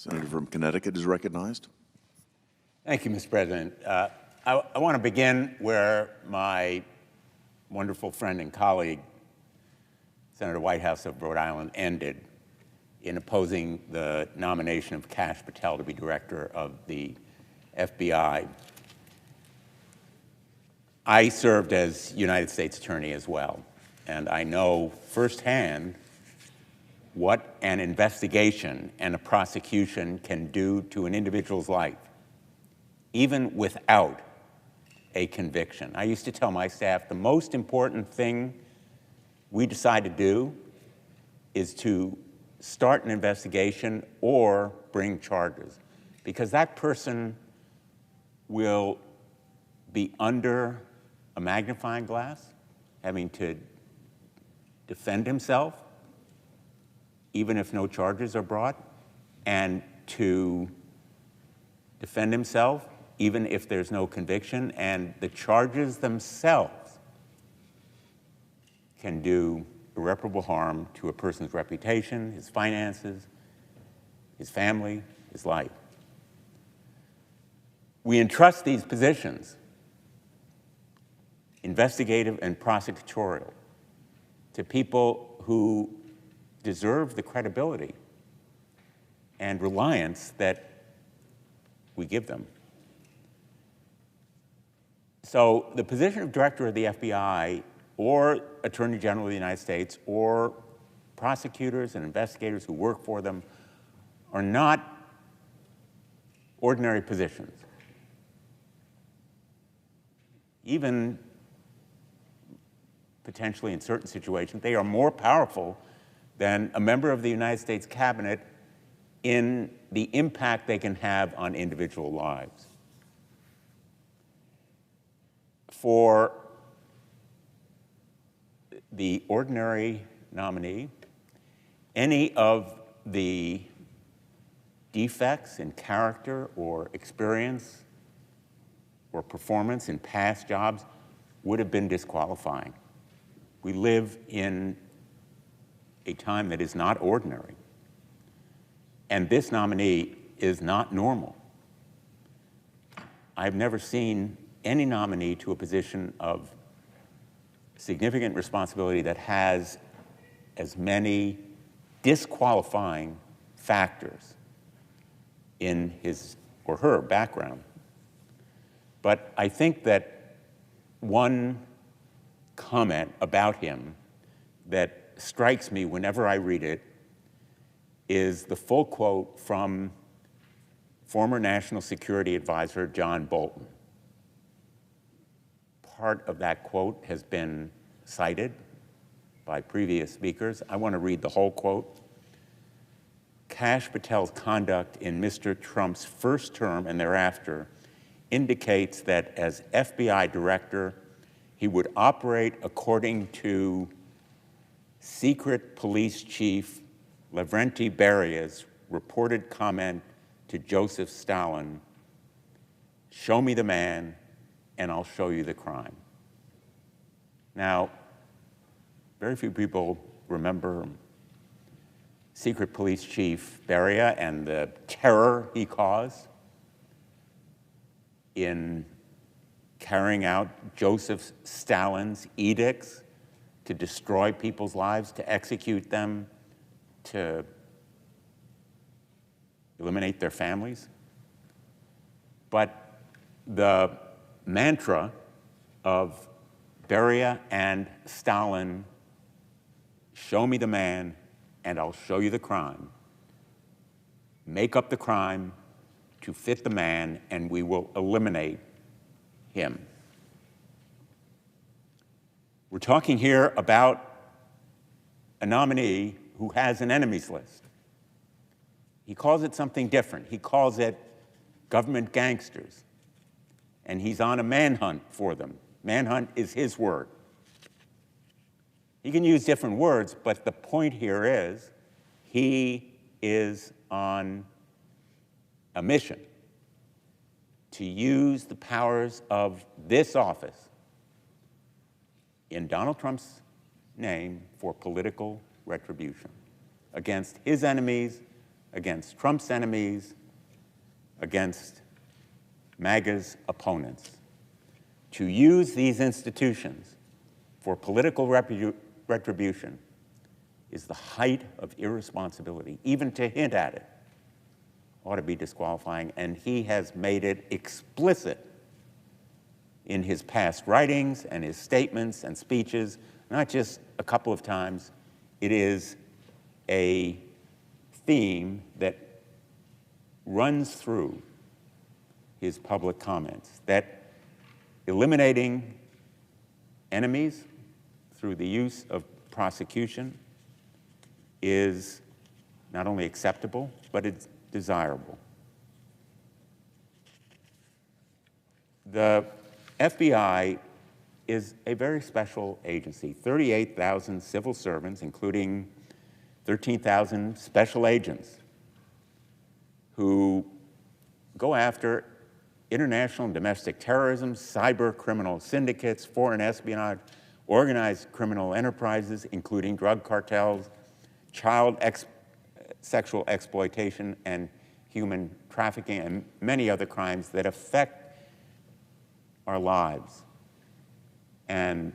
Senator from Connecticut is recognized. Thank you, Mr. President. I want to begin where my wonderful friend and colleague, Senator Whitehouse of Rhode Island, ended in opposing the nomination of Kash Patel to be director of the FBI. I served as United States Attorney as well, and I know firsthand what an investigation and a prosecution can do to an individual's life, even without a conviction. I used to tell my staff the most important thing we decide to do is to start an investigation or bring charges, because that person will be under a magnifying glass, having to defend himself, even if no charges are brought, and to defend himself even if there's no conviction, and the charges themselves can do irreparable harm to a person's reputation, his finances, his family, his life. We entrust these positions, investigative and prosecutorial, to people who deserve the credibility and reliance that we give them. So the position of director of the FBI or Attorney General of the United States or prosecutors and investigators who work for them are not ordinary positions. Even potentially in certain situations, they are more powerful than a member of the United States cabinet in the impact they can have on individual lives. For the ordinary nominee, any of the defects in character or experience or performance in past jobs would have been disqualifying. We live in a time that is not ordinary, and this nominee is not normal. I've never seen any nominee to a position of significant responsibility that has as many disqualifying factors in his or her background. But I think that one comment about him that strikes me whenever I read it is the full quote from former National Security Advisor John Bolton. Part of that quote has been cited by previous speakers. I want to read the whole quote. Kash Patel's conduct in Mr. Trump's first term and thereafter indicates that as FBI director, he would operate according to secret police chief Lavrenti Beria's reported comment to Joseph Stalin, "Show me the man, and I'll show you the crime." Now, very few people remember Secret Police Chief Beria and the terror he caused in carrying out Joseph Stalin's edicts to destroy people's lives, to execute them, to eliminate their families. But the mantra of Beria and Stalin, "Show me the man and I'll show you the crime," make up the crime to fit the man and we will eliminate him. We're talking here about a nominee who has an enemies list. He calls it something different. He calls it government gangsters. And he's on a manhunt for them. Manhunt is his word. He can use different words, but the point here is he is on a mission to use the powers of this office in Donald Trump's name for political retribution against his enemies, against Trump's enemies, against MAGA's opponents. To use these institutions for political retribution is the height of irresponsibility. Even to hint at it ought to be disqualifying, and he has made it explicit in his past writings and his statements and speeches, not just a couple of times. It is a theme that runs through his public comments, that eliminating enemies through the use of prosecution is not only acceptable, but it's desirable. The FBI is a very special agency, 38,000 civil servants, including 13,000 special agents who go after international and domestic terrorism, cyber criminal syndicates, foreign espionage, organized criminal enterprises, including drug cartels, child sexual exploitation, and human trafficking, and many other crimes that affect our lives and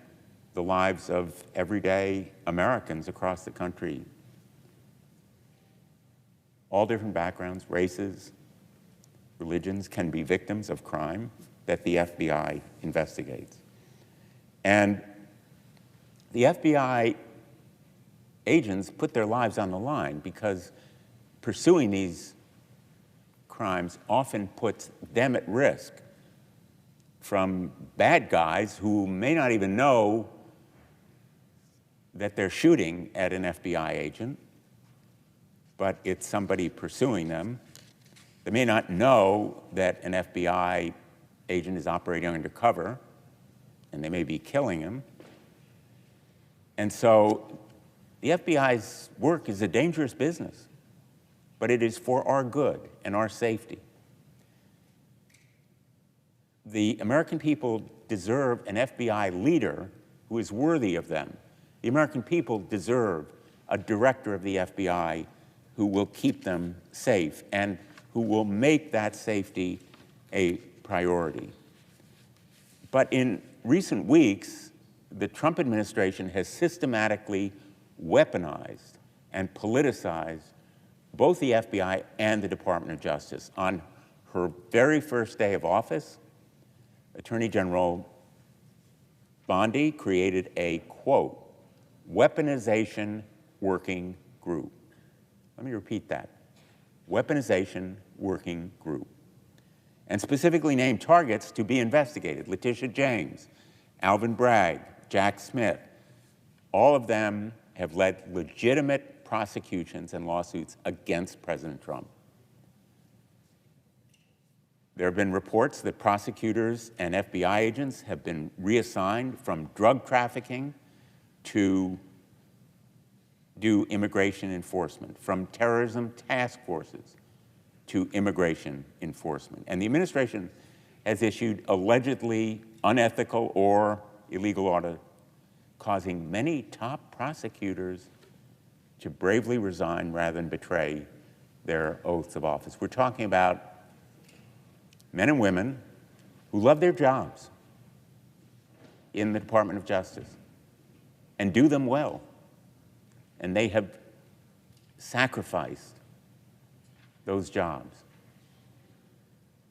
the lives of everyday Americans across the country. All different backgrounds, races, religions can be victims of crime that the FBI investigates. And the FBI agents put their lives on the line because pursuing these crimes often puts them at risk from bad guys who may not even know that they're shooting at an FBI agent, but it's somebody pursuing them. They may not know that an FBI agent is operating undercover, and they may be killing him. And so the FBI's work is a dangerous business, but it is for our good and our safety. The American people deserve an FBI leader who is worthy of them. The American people deserve a director of the FBI who will keep them safe and who will make that safety a priority. But in recent weeks, the Trump administration has systematically weaponized and politicized both the FBI and the Department of Justice. On her very first day of office, Attorney General Bondi created a, quote, weaponization working group. Let me repeat that. Weaponization working group. And specifically named targets to be investigated: Letitia James, Alvin Bragg, Jack Smith. All of them have led legitimate prosecutions and lawsuits against President Trump. There have been reports that prosecutors and FBI agents have been reassigned from drug trafficking to do immigration enforcement, from terrorism task forces to immigration enforcement. And the administration has issued allegedly unethical or illegal orders, causing many top prosecutors to bravely resign rather than betray their oaths of office. We're talking about men and women who love their jobs in the Department of Justice and do them well. And they have sacrificed those jobs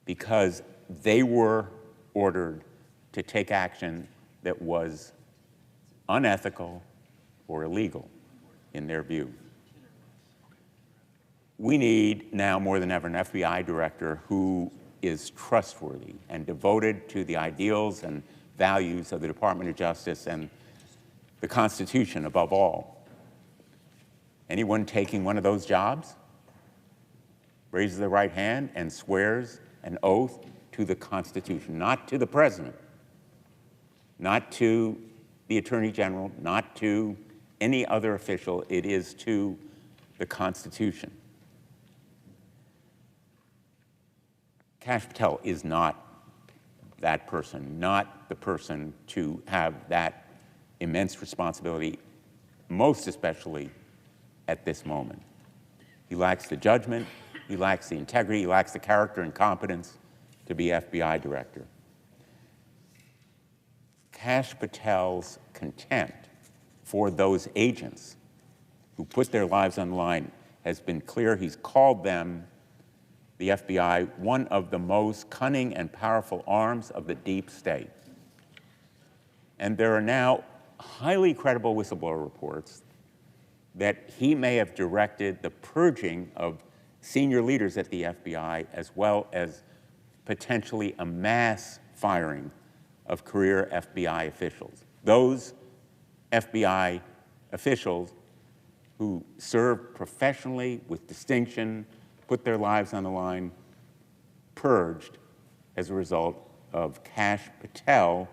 because they were ordered to take action that was unethical or illegal in their view. We need now more than ever an FBI director who is trustworthy and devoted to the ideals and values of the Department of Justice and the Constitution above all. Anyone taking one of those jobs raises their right hand and swears an oath to the Constitution, not to the President, not to the Attorney General, not to any other official. It is to the Constitution. Kash Patel is not that person, not the person to have that immense responsibility, most especially at this moment. He lacks the judgment, he lacks the integrity, he lacks the character and competence to be FBI director. Kash Patel's contempt for those agents who put their lives on the line has been clear. He's called them, the FBI, one of the most cunning and powerful arms of the deep state. And there are now highly credible whistleblower reports that he may have directed the purging of senior leaders at the FBI, as well as potentially a mass firing of career FBI officials. Those FBI officials who served professionally with distinction, put their lives on the line, purged as a result of Kash Patel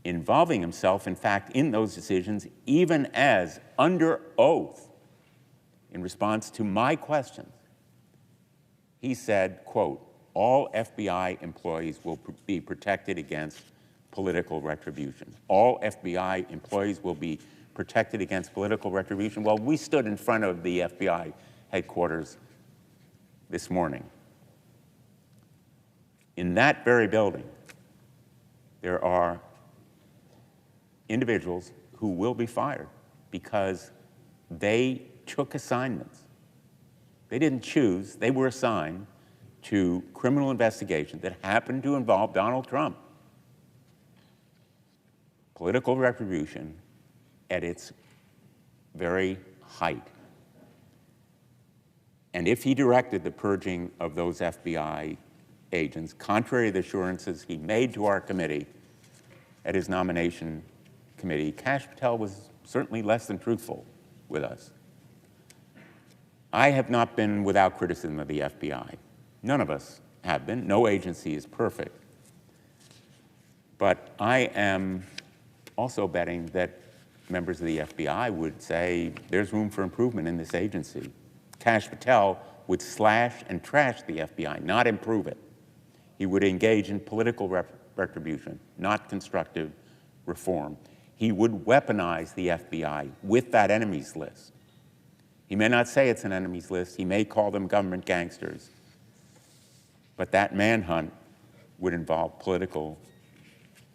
involving himself, in fact, in those decisions, even as under oath, in response to my questions, he said, quote, all FBI employees will be protected against political retribution. All FBI employees will be protected against political retribution. Well, we stood in front of the FBI headquarters this morning. In that very building, there are individuals who will be fired because they took assignments. They didn't choose, they were assigned to criminal investigation that happened to involve Donald Trump. Political retribution at its very height. And if he directed the purging of those FBI agents, contrary to the assurances he made to our committee at his nomination committee, Kash Patel was certainly less than truthful with us. I have not been without criticism of the FBI. None of us have been. No agency is perfect. But I am also betting that members of the FBI would say there's room for improvement in this agency. Kash Patel would slash and trash the FBI, not improve it. He would engage in political retribution, not constructive reform. He would weaponize the FBI with that enemies list. He may not say it's an enemies list. He may call them government gangsters. But that manhunt would involve political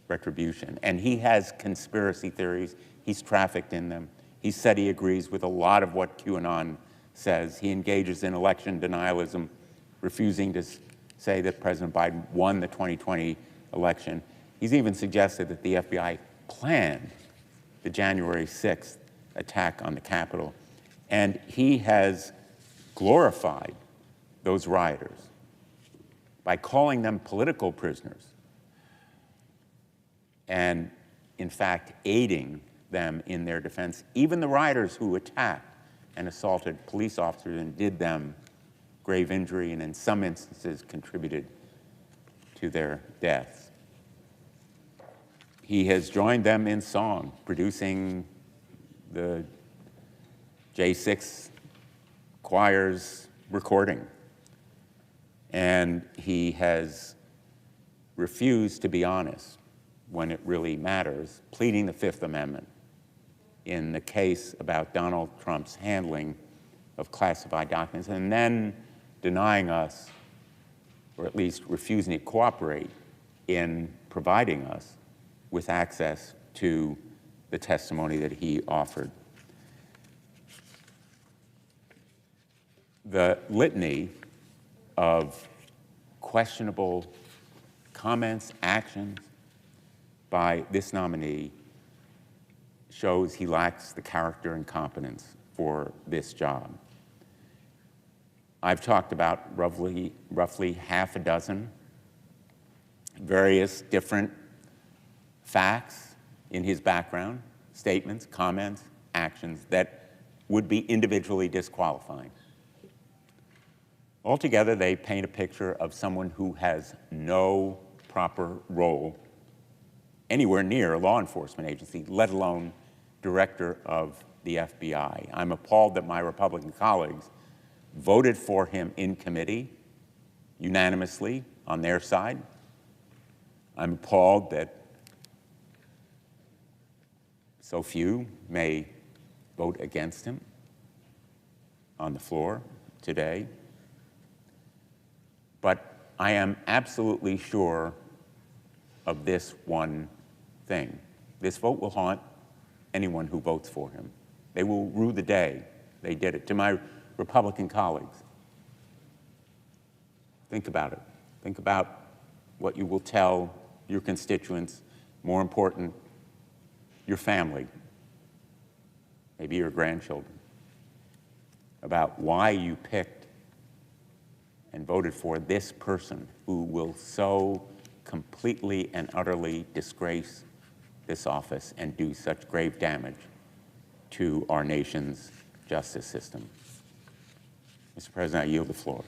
retribution. And he has conspiracy theories. He's trafficked in them. He said he agrees with a lot of what QAnon says. He engages in election denialism, refusing to say that President Biden won the 2020 election. He's even suggested that the FBI planned the January 6th attack on the Capitol. And he has glorified those rioters by calling them political prisoners and, in fact, aiding them in their defense. Even the rioters who attacked and assaulted police officers and did them grave injury and in some instances contributed to their deaths. He has joined them in song, producing the J6 choir's recording. And he has refused to be honest when it really matters, pleading the Fifth Amendment in the case about Donald Trump's handling of classified documents, and then denying us, or at least refusing to cooperate in providing us with access to the testimony that he offered. The litany of questionable comments, actions by this nominee shows he lacks the character and competence for this job. I've talked about roughly half a dozen various different facts in his background, statements, comments, actions that would be individually disqualifying. Altogether, they paint a picture of someone who has no proper role anywhere near a law enforcement agency, let alone director of the FBI. I'm appalled that my Republican colleagues voted for him in committee unanimously on their side. I'm appalled that so few may vote against him. on the floor today. But I am absolutely sure of this one thing. This vote will haunt anyone who votes for him. They will rue the day they did it. To my Republican colleagues, think about it. Think about what you will tell your constituents, more important, your family, maybe your grandchildren, about why you picked and voted for this person who will so completely and utterly disgrace this office and do such grave damage to our nation's justice system. Mr. President, I yield the floor.